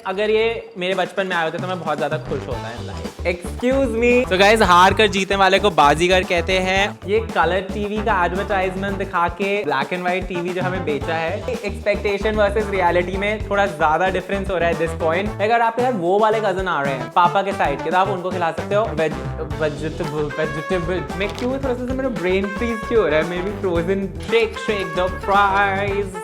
अगर ये मेरे बचपन में आए होते तो मैं बहुत ज्यादा खुश होता है लाइफ। Excuse me. तो गाइस, हार कर जीतने वाले को बाजीगर कहते हैं। ये कलर टीवी का एडवर्टाइजमेंट दिखा के ब्लैक एंड व्हाइट टीवी जो हमें बेचा है, एक्सपेक्टेशन वर्सेस रियलिटी में थोड़ा ज्यादा डिफरेंस हो रहा है दिस पॉइंट। अगर आपके साथ वो वाले कजन आ रहे हैं पापा के साइड के, तो आप उनको खिला सकते हो वेजिटेबल में। क्यों थोड़ा सा मेरा ब्रेन फ्रीज क्यों हो रहा है? May be frozen shake the fries.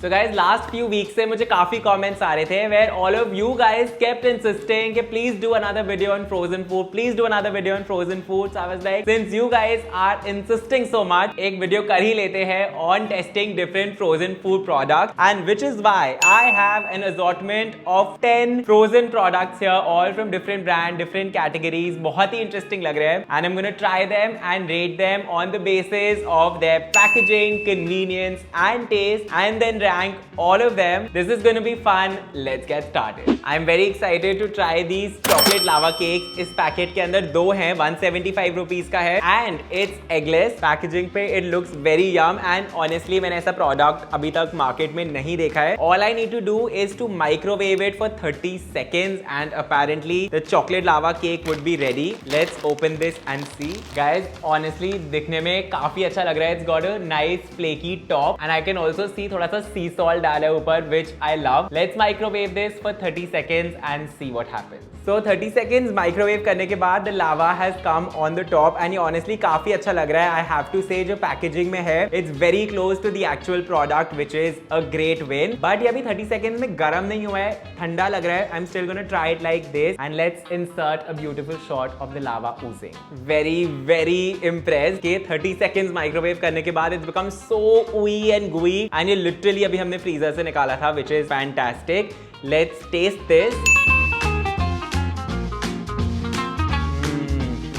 So guys, last few weeks से मुझे काफी comments आ रहे थे where all of you guys kept insisting कि please do another video on frozen food, please do another video on frozen food. So I was like, since you guys are insisting so much, एक video कर ही लेते हैं on testing different frozen food products, and which is why I have an assortment of 10 frozen products here, all from different brand, different categories. बहुत ही interesting लग रहे हैं, and I'm gonna try them and rate them on the basis of their packaging, convenience, and taste, and then rank all of them. This is going to be fun. Let's get started. I'm very excited to try these chocolate lava cakes. इस packet के अंदर दो हैं, 175 rupees का है and it's eggless. Packaging पे it looks very yum and honestly मैंने ऐसा प्रोडक्ट अभी तक मार्केट में नहीं देखा है. All I need to do is to microwave it for 30 seconds and apparently the chocolate lava cake would be ready. Let's open this and see. Guys, honestly दिखने में काफी अच्छा लग रहा है. It's got a nice flaky top and I can also see थोड़ा सा sea salt डाला है ऊपर, which I love. Let's microwave this for 30 seconds and see what happens. So 30 seconds microwave करने के बाद the lava has come on the top and ये honestly काफी अच्छा लग रहा है. I have to say जो packaging में है it's very close to the actual product, which is a great win. But ये अभी 30 seconds में गर्म नहीं हुआ है, ठंडा लग रहा है. I'm still gonna try it like this and let's insert a beautiful shot of the lava oozing. Very impressed कि 30 seconds microwave करने के बाद it's become so ooey and gooey and ये literally अभी हमने फ्रीजर से निकाला था, which is fantastic. Let's taste this.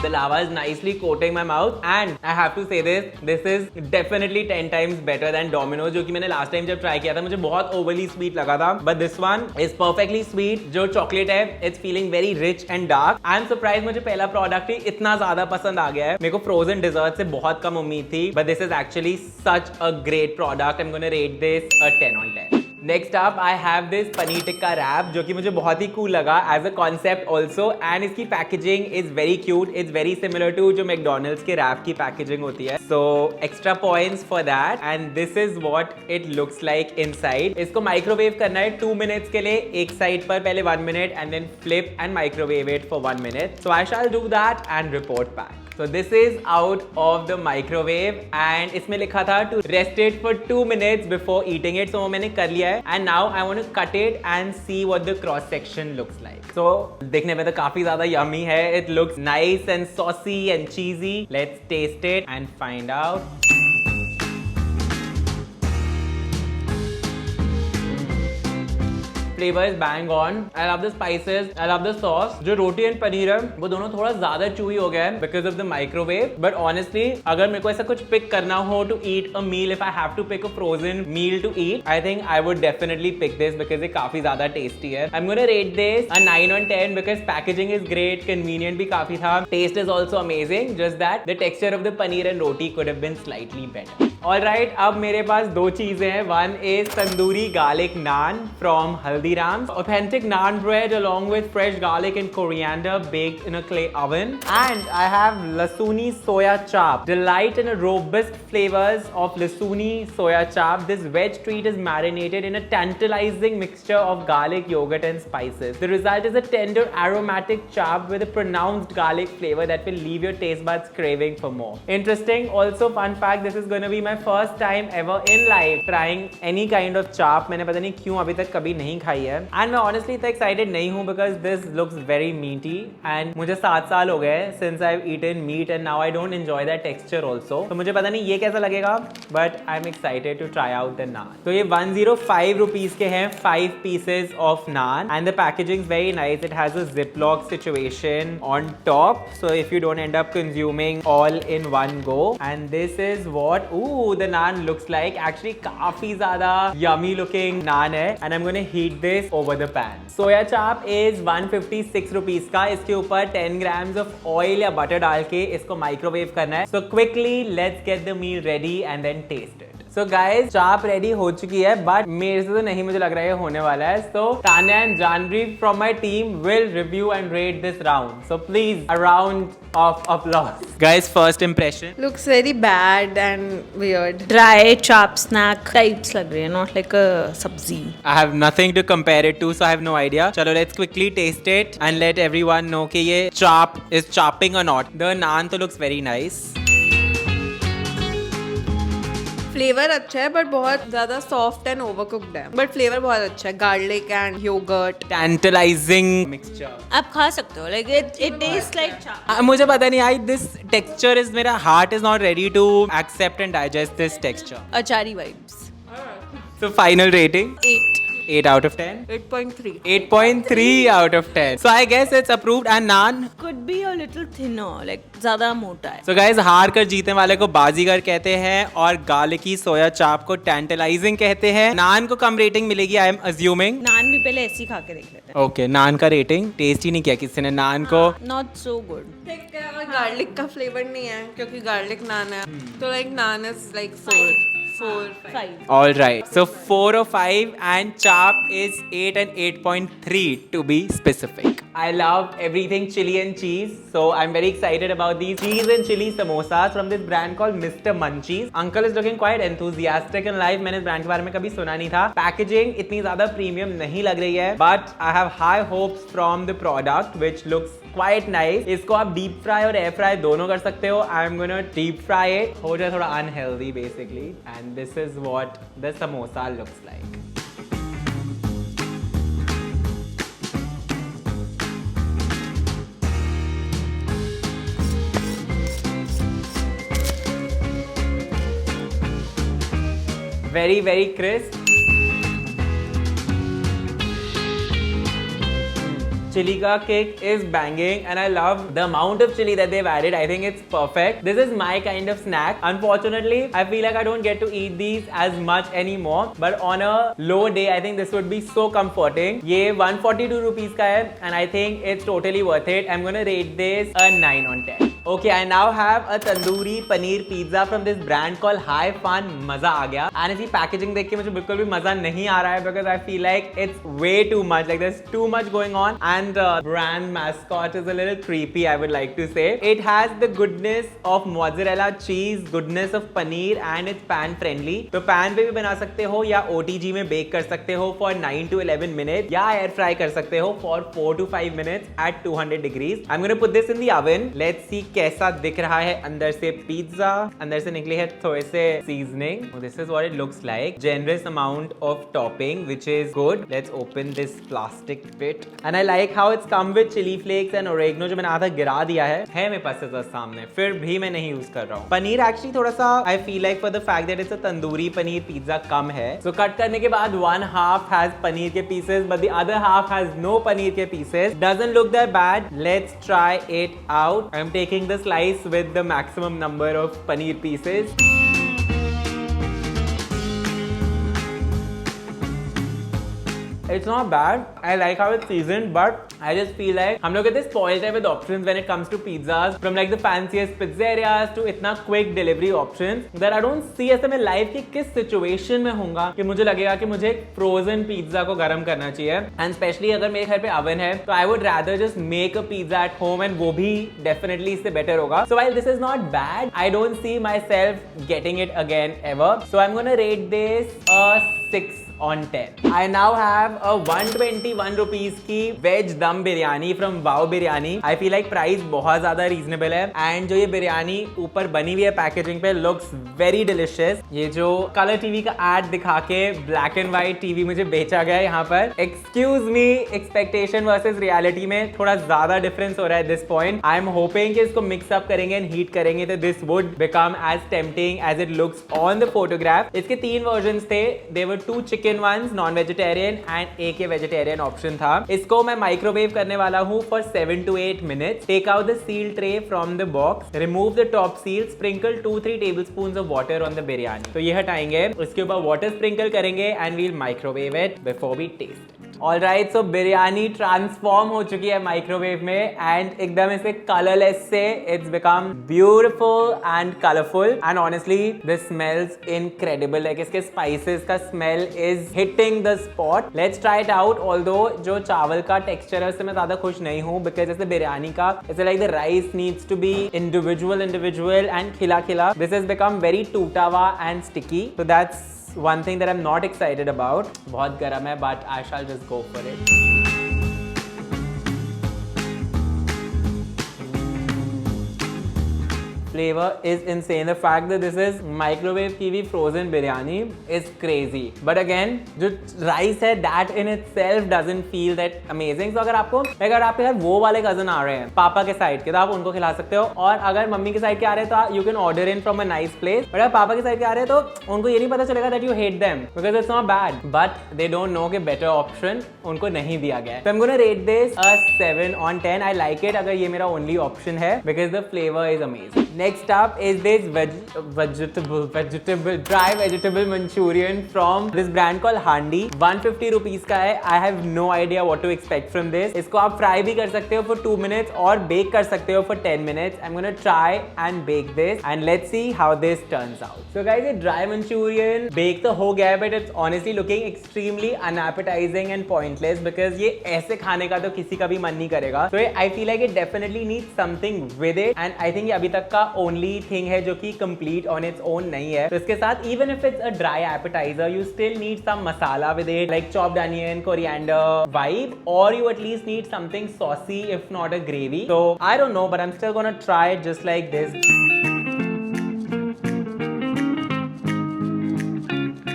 The lava is nicely coating my mouth and I have to say this is definitely 10 times better than Domino's, जो कि मैंने last time जब try किया था मुझे बहुत overly sweet लगा था, but this one is perfectly sweet. जो chocolate है it's feeling very rich and dark. I am surprised मुझे पहला product ही इतना ज़्यादा पसंद आ गया है. मेरे को frozen dessert से बहुत कम उम्मीद थी, but this is actually such a great product. I'm gonna rate this a 10 on 10. Next up, I have this paneer tikka wrap जो कि मुझे बहुत ही cool लगा as a concept also, and इसकी packaging is very cute. It's very similar to जो McDonald's के wrap की packaging होती है. So extra points for that. And this is what it looks like inside. इसको microwave करना है 2 minutes के लिए, एक side पर पहले 1 minute and then flip and microwave it for 1 minute. So I shall do that and report back. So this is out of the microwave and इसमें लिखा था to rest it for 2 minutes before eating it. So वो मैंने कर लिया है and now I want to cut it and see what the cross section looks like. So देखने में तो काफी ज़्यादा yummy है. It looks nice and saucy and cheesy. Let's taste it and find out. Flavor is bang on. I love the spices. I love the sauce. जो रोटी and paneer है वो दोनों थोड़ा ज्यादा chewy हो गया है because of the microwave. But honestly, अगर मेरे को ऐसा कुछ पिक करना हो to eat a meal, if I have to pick a frozen meal to eat, I think I would definitely pick this because ये काफी ज्यादा tasty है. I'm gonna rate this a 9 on 10 because packaging is great, convenient भी काफी था. Taste is also amazing. Just that the texture of the paneer and roti could have been slightly better. Alright, अब मेरे पास दो चीजें हैं. One is tandoori garlic naan from Haldiram's. Authentic naan bread along with fresh garlic and coriander baked in a clay oven. And I have Lasuni soya chap. Delight in a robust flavors of Lasuni soya chap. This veg treat is marinated in a tantalizing mixture of garlic, yogurt and spices. The result is a tender aromatic chap with a pronounced garlic flavor that will leave your taste buds craving for more. Interesting. Also, fun fact, this is going to be my first time ever in life trying any kind of chap. मैंने पता नहीं क्यों अभी तक कभी नहीं खाई है. And मैं honestly इतना excited नहीं हूँ because this looks very meaty and मुझे 7 साल हो गए since I've eaten meat and now I don't enjoy that texture also. तो मुझे पता नहीं ये कैसा लगेगा but I'm excited to try out the naan. तो ये 105 rupees के हैं 5 pieces of naan and the packaging is very nice. It has a ziplock situation on top so if you don't end up consuming all in one go. And this is what the naan looks like. Actually काफी ज़्यादा yummy looking naan है and I'm gonna heat this over the pan. Soya chap is 156 rupees का. इसके ऊपर 10 grams of oil या butter डाल के इसको microwave करना है. So quickly let's get the meal ready and then taste it. So guys चाप रेडी हो चुकी है, बट मेरे से तो नहीं मुझे लग रहा है होने वाला है. So Tanya and Janvi from my team will review and rate this round. So please a round of applause. Guys, first impression. Looks very bad and weird. Dry chop snack types लग रही है, not like a sabzi. I have nothing to compare it to, so I have no idea. चलो let's quickly taste it and let everyone know कि ये chop is chopping or not. The naan तो looks very nice. Flavour अच्छा है but बहुत ज्यादा soft and ओवरकुक्ड है, but flavour बहुत अच्छा है. Garlic and yoghurt. Tantalizing mixture. आप खा सकते हो, like it tastes like chop. मुझे पता नहीं आई this texture is मेरा heart is not ready to accept and digest this texture. Achari vibes. So final rating 8 out of 10. 8.3. 8.3 out of 10. So I guess it's approved. And naan? Could be a little thinner, like ज़्यादा मोटा है. So guys, हार कर जीतने वाले को बाजीगर कहते हैं और गार्लिकी सोया चाप को tantalizing कहते हैं. नान को कम रेटिंग मिलेगी, I am assuming. नान भी पहले ऐसी खा के देख लेते हैं. Okay, नान का रेटिंग टेस्ट ही नहीं किया किसी ने नान को. Not so good. ठीक है, और गार्लिक का फ्लेवर नहीं है क्योंकि गार्लिक नान है, तो like naan is like 4. 5. All right. So 4 or 5 and chap is 8 and 8.3 to be specific. I love everything chili and cheese. So I'm very excited about these cheese and chili samosas from this brand called Mr. Munchies. Uncle is looking quite enthusiastic in life. मैंने इस brand के बारे में कभी सुना नहीं था. Packaging इतनी ज्यादा प्रीमियम नहीं लग रही है, but I have high hopes from the product which looks quite nice. इसको आप deep fry और air fry दोनों कर सकते हो. I'm gonna deep fry it. हो जाए थोड़ा unhealthy basically. And this is what the samosa looks like. Very, very crisp. Chili ka cake is banging and I love the amount of chili that they've added. I think it's perfect. This is my kind of snack. Unfortunately, I feel like I don't get to eat these as much anymore. But on a low day, I think this would be so comforting. ये 142 rupees का है and I think it's totally worth it. I'm gonna rate this a 9 on 10. Okay, I now have a tandoori paneer pizza from this brand called High Fun. मजा आ गया. And इसकी packaging देख के मुझे बिल्कुल भी मजा नहीं आ रहा है because I feel like it's way too much. Like there's too much going on. And the brand mascot is a little creepy, I would like to say. It has the goodness of mozzarella cheese, goodness of paneer and it's pan friendly. तो pan पे भी बना सकते हो या OTG में bake कर सकते हो for 9 to 11 minutes या air fry कर सकते हो for 4 to 5 minutes at 200 degrees. I'm gonna put this in the oven. Let's see कैसा दिख रहा है अंदर से पिज्जा. अंदर से निकली है थोड़े से seasoning. This is what it looks like. Generous amount of topping which is good. Let's open this plastic bit. And I like how it's come with chili flakes and oregano जो मैंने आधा गिरा दिया है मेरे पास सामने, फिर भी मैं नहीं यूज कर रहा हूँ. पनीर एक्चुअली थोड़ा सा I feel like for the fact that it's a tandoori paneer pizza कम है. So कट करने के बाद one half has पनीर के pieces but the other half has no paneer के pieces. Doesn't look that bad. Let's try it out. I'm taking the slice with the maximum number of paneer pieces. It's not bad. I like how it's seasoned, but I just feel like हम लोग इतने spoiled है with options when it comes to pizzas, from like the fanciest pizzerias to इतना quick delivery options that I don't see ऐसे मैं life की किस situation में होऊंगा कि मुझे लगेगा कि मुझे एक frozen pizza को गर्म करना चाहिए. And especially अगर मेरे घर पे oven है तो I would rather just make a pizza at home and वो भी definitely इससे better होगा. So while this is not bad, I don't see myself getting it again ever. So I'm gonna rate this a 6 on 10. I now have a 121 rupees की veg दम biryani from wow biryani. I feel like price बहुत ज्यादा reasonable है and जो ये बिरयानी ऊपर बनी हुई है पैकेजिंग पे लुक्स वेरी डिलिशियस. ये जो कलर टीवी का एड दिखा के ब्लैक एंड व्हाइट टीवी मुझे बेचा गया है यहाँ पर. Excuse me, expectation versus reality में थोड़ा ज्यादा डिफरेंस हो रहा है this point. I am hoping कि इसको मिक्स अप करेंगे एंड हीट करेंगे तो this would become as tempting as it looks on the photograph. इसके 3 वर्जन थे. There were 2 chicken ones, non vegetarian and एक वेजिटेरियन ऑप्शन था. इसको मैं माइक्रोवेव करने वाला हूँ for 7 to 8 minutes. Take out the seal tray from the box, remove the top seal, sprinkle 2-3 tablespoons of water on the biryani. तो ये हटाएंगे, इसके ऊपर वाटर स्प्रिंकल करेंगे and we'll microwave it before we taste it. Alright, so biryani transform हो चुकी है microwave में एंड एकदम ऐसे कलरलेस से it's become beautiful and colourful and honestly this smells incredible. Like इसके स्पाइसेस का smell is hitting the spot. Let's try it out. Although जो चावल का टेक्सचर है उससे मैं ज्यादा खुश नहीं हूँ बिकॉज जैसे बिरयानी का it's like the rice needs to be individual and खिला खिला। दिस इज बिकम वेरी टूटावा and sticky, so that's one thing that I'm not excited about. बहुत गर्म है but I shall just go for it. Flavor is insane. The fact that this is microwave kiwi frozen biryani is crazy. But again, जो rice है that in itself doesn't feel that amazing. So अगर आपके घर वो वाले cousin आ रहे हैं पापा के साइड के तो आप उनको खिला सकते हो, और अगर मम्मी के साइड के आ रहे हैं तो you can order in from a nice place. But अगर पापा के साइड के आ रहे हैं तो उनको ये नहीं पता चलेगा that you hate them because it's not bad. But they don't know कि better option उनको नहीं दिया गया है. So I'm gonna rate this a 7 on 10. I like it अगर ये मेरा only option है because the flavor is amazing. Next up is this dry vegetable Manchurian from this brand called Handi. 150 rupees का है. I have no idea what to expect from this. इसको आप fry भी कर सकते हो for 2 minutes और बेक कर सकते हो for 10 minutes. I'm gonna try and bake this and let's see how this turns out. So guys, ये dry Manchurian bake तो हो गया है but it's honestly looking extremely unappetizing and pointless because ये ऐसे खाने का तो किसी का भी मन नहीं करेगा. So I feel like it definitely needs something with it and I think ये अभी तक का only thing है जो कि complete on its own नहीं है. तो इसके साथ even if it's a dry appetizer, you still need some masala with it like chopped onion, coriander vibe, or you at least need something saucy if not a gravy. So I don't know, but I'm still gonna try it just like this.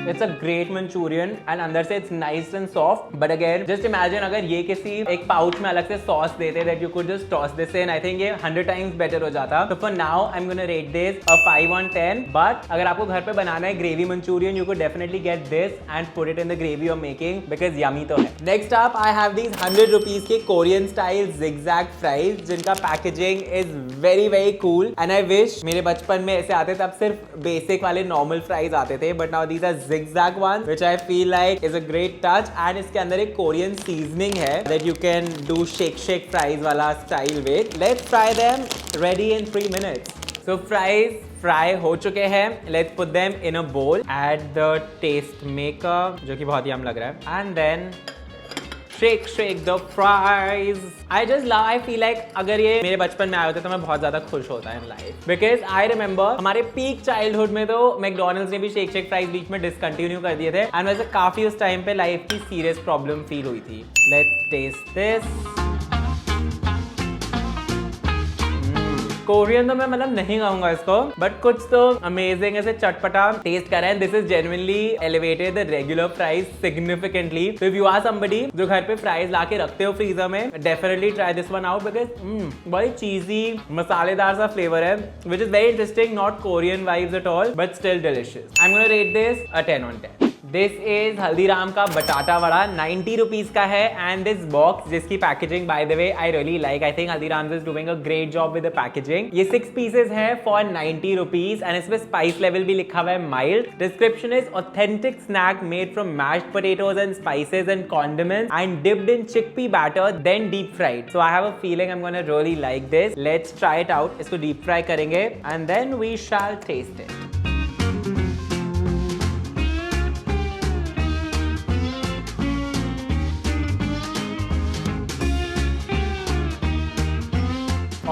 It's a great Manchurian and अंदर से it's nice and soft. But again, just imagine अगर ये किसी एक pouch में अलग से sauce देते that you could just toss this in. I think ये 100 times better हो जाता. So for now, I'm gonna rate this a 5 on 10. But अगर आपको घर पे बनाना है gravy Manchurian, you could definitely get this and put it in the gravy you're making because yummy तो है. Next up, I have these 100 rupees के Korean style zigzag fries जिनका packaging is very very cool. And I wish मेरे बचपन में ऐसे आते तब सिर्फ basic वाले normal fries आते थे. But now these are zigzag one which I feel like is a great touch and इसके अंदर एक Korean seasoning है that you can do shake fries वाला style with. Let's try them. Ready in 3 minutes. So fries fry हो चुके हैं. Let's put them in a bowl. Add the taste maker जो कि बहुत ही यम लग रहा है and then shake the fries. I feel like अगर ये मेरे बचपन में आए होते तो मैं बहुत ज्यादा खुश होता है in life because I remember हमारे पीक चाइल्डहुड में तो मैकडोनल्ड्स ने भी शेक फ्राइज बीच में डिसकंटिन्यू कर दिए थे एंड वैसे काफी उस टाइम पे लाइफ की सीरियस प्रॉब्लम फील हुई थी. Let's test this. कोरियन तो मैं मतलब नहीं खाऊंगा इसको बट कुछ तो अमेजिंग ऐसे चटपटा टेस्ट कर रहे हैं. This is genuinely elevated the regular fries significantly. So if you are somebody जो घर पे फ्राइज लाके रखते हो फ्रीजर में, definitely try this one out because बड़ी चीजी मसालेदार सा फ्लेवर है which is very interesting. Not Korean vibes at all but still delicious. I am gonna rate this a 10 on 10. This is Haldiram का batata vada. 90 rupees का है and this box जिसकी packaging by the way I really like. I think Haldiram is doing a great job with the packaging. ये 6 pieces है for 90 rupees and इसमें spice level भी लिखा हुआ है mild. Description is authentic snack made from mashed potatoes and spices and condiments and dipped in chickpea batter then deep fried. So I have a feeling I am gonna really like this. Let's try it out. इसको deep fry करेंगे and then we shall taste it.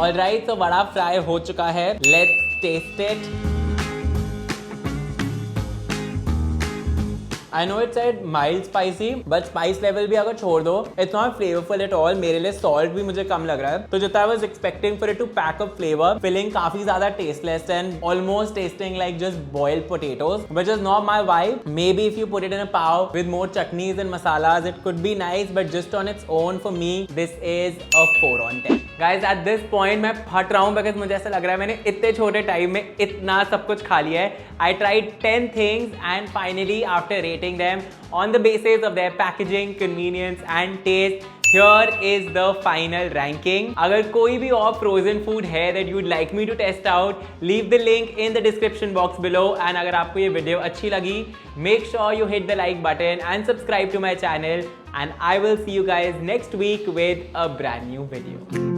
Alright, so vada fry हो चुका है. Let's taste it. I know it said mild spicy, but spice level भी अगर छोड़ दो, it's not flavorful at all. मेरे लिए salt भी मुझे कम लग रहा है. तो जितना I was expecting for it to pack up flavor, filling काफी ज़्यादा tasteless and almost tasting like just boiled potatoes, which is not my vibe. Maybe if you put it in a pav with more chutneys and masalas, it could be nice, but just on its own for me, this is a 4 on 10. Guys, at this point मैं फट रहा हूँ because मुझे ऐसा लग रहा है मैंने इतने छोटे टाइम में इतना सब कुछ खा लिया है. I tried 10 things and finally after rating them on the basis of their packaging, convenience and taste, Here is the final ranking. अगर कोई भी और frozen food है that you'd like me to test out, leave the link in the description box below. And अगर आपको ये video अच्छी लगी, make sure you hit the like button and subscribe to my channel. And I will see you guys next week with a brand new video.